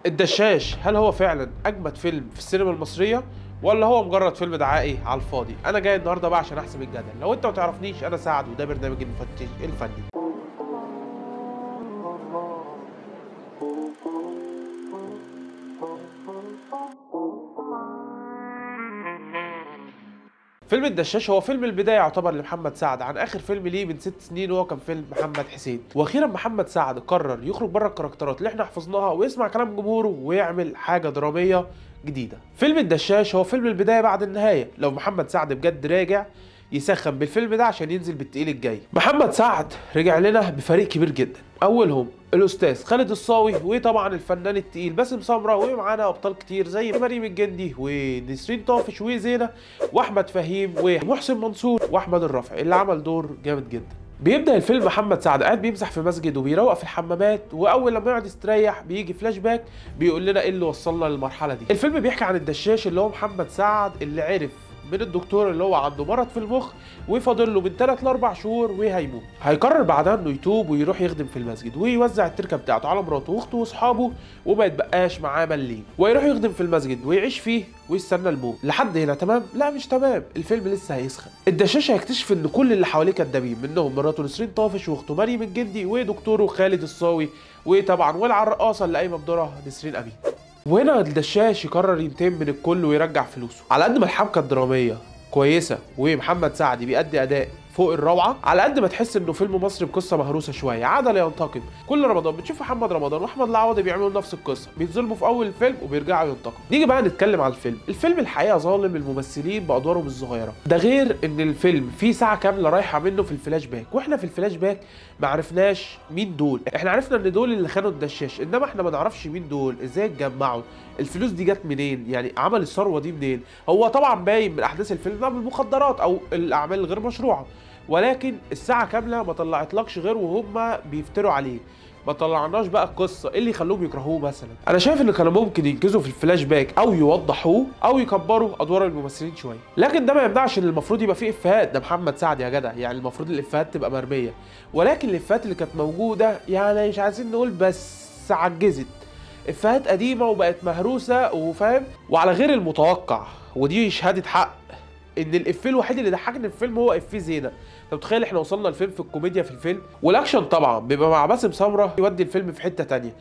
الدشاش هل هو فعلا اجمد فيلم في السينما المصريه ولا هو مجرد فيلم دعائي على الفاضي؟ انا جاي النهارده بقى عشان احسب الجدل. لو انت ما تعرفنيش، انا سعد وده برنامج المفتش الفني. فيلم الدشاش هو فيلم البداية يعتبر لمحمد سعد عن آخر فيلم ليه من 6 سنين، وهو كان فيلم محمد حسين. وأخيرا محمد سعد قرر يخرج بره الكاركترات اللي احنا حفظناها ويسمع كلام جمهوره ويعمل حاجة درامية جديدة. فيلم الدشاش هو فيلم البداية بعد النهاية، لو محمد سعد بجد راجع يسخن بالفيلم ده عشان ينزل بالتقيل الجاي. محمد سعد رجع لنا بفريق كبير جدا، اولهم الاستاذ خالد الصاوي، وطبعا الفنان التقيل باسم سمره، ومعانا ابطال كتير زي مريم الجندي ونسرين طافش وزينه واحمد فهيم ومحسن منصور واحمد الرافعي اللي عمل دور جامد جدا. بيبدا الفيلم محمد سعد قاعد بيمسح في مسجد وبيروق في الحمامات، واول لما يقعد يستريح بيجي فلاش باك بيقول لنا ايه اللي وصلنا للمرحله دي. الفيلم بيحكي عن الدشاش اللي هو محمد سعد اللي عرف من الدكتور اللي هو عنده مرض في المخ وفاضل له من 3 ل 4 شهور وهيموت. هيقرر بعدها انه يتوب ويروح يخدم في المسجد ويوزع التركه بتاعته على مراته واخته واصحابه وما يتبقاش معاه مليم، ويروح يخدم في المسجد ويعيش فيه ويستنى الموت. لحد هنا تمام؟ لا مش تمام، الفيلم لسه هيسخن. الدشاش هيكتشف ان كل اللي حواليه كدابين، منهم مراته نسرين طافش واخته مريم الجندي ودكتوره خالد الصاوي، وطبعا ولع الرقاصه اللي قايمه بدورها نسرين امين. وهنا الدشاش يقرر ينتقم من الكل ويرجع فلوسه. على قد ما الحبكه الدراميه كويسه ومحمد سعد بيأدي اداء فوق الروعه، على قد ما تحس انه فيلم مصري بقصه مهروسه شويه. عدل ينتقم، كل رمضان بتشوف محمد رمضان واحمد العوضي بيعملوا نفس القصه، بيتظلموا في اول الفيلم وبيرجعوا ينتقموا. نيجي بقى نتكلم على الفيلم الحقيقه ظالم الممثلين بادوارهم الصغيره، ده غير ان الفيلم فيه ساعه كامله رايحه منه في الفلاش باك، واحنا في الفلاش باك ما عرفناش مين دول. احنا عرفنا ان دول اللي خانوا الدشاش، انما احنا ما نعرفش مين دول، ازاي اتجمعوا، الفلوس دي جت منين، يعني عمل الثروه دي منين. هو طبعا باين من احداث الفيلم ده بالمخدرات او الاعمال الغير مشروعه، ولكن الساعة كاملة ما طلعتلكش غير وهم بيفتروا عليه. ما طلعناش بقى القصة ايه اللي يخلوهم يكرهوه مثلا. انا شايف ان كانوا ممكن ينجزوا في الفلاش باك او يوضحوه او يكبروا ادوار الممثلين شوية، لكن ده ما يمنعش ان المفروض يبقى فيه افيهات. ده محمد سعد يا جدع، يعني المفروض الافيهات تبقى مرمية، ولكن الافيهات اللي كانت موجودة يعني مش عايزين نقول بس عجزت، افيهات قديمة وبقت مهروسة وفاهم وعلى غير المتوقع. ودي شهادة حق ان الافيه الوحيد اللي ضحكني في الفيلم هو افيه زينه. انت متخيل احنا وصلنا لفين في الكوميديا في الفيلم؟ والاكشن طبعا بيبقى مع باسم سمره يودي الفيلم في حته تانية.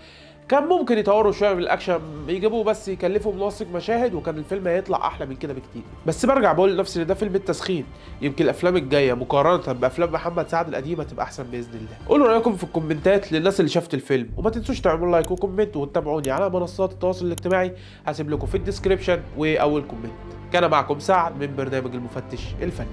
كان ممكن يطوروا شويه من الاكشن، يجيبوه بس يكلفوا منسق مشاهد وكان الفيلم هيطلع احلى من كده بكتير. بس برجع بقول لنفسي ان ده فيلم التسخين، يمكن الافلام الجايه مقارنه بافلام محمد سعد القديمه تبقى احسن باذن الله. قولوا رايكم في الكومنتات للناس اللي شافت الفيلم، وما تنسوش تعملوا لايك وكومنت وتتابعوني على منصات التواصل الاجتماعي، هسيب لكم في الديسكريبشن واول كومنت. كان معكم سعد من برنامج المفتش الفني.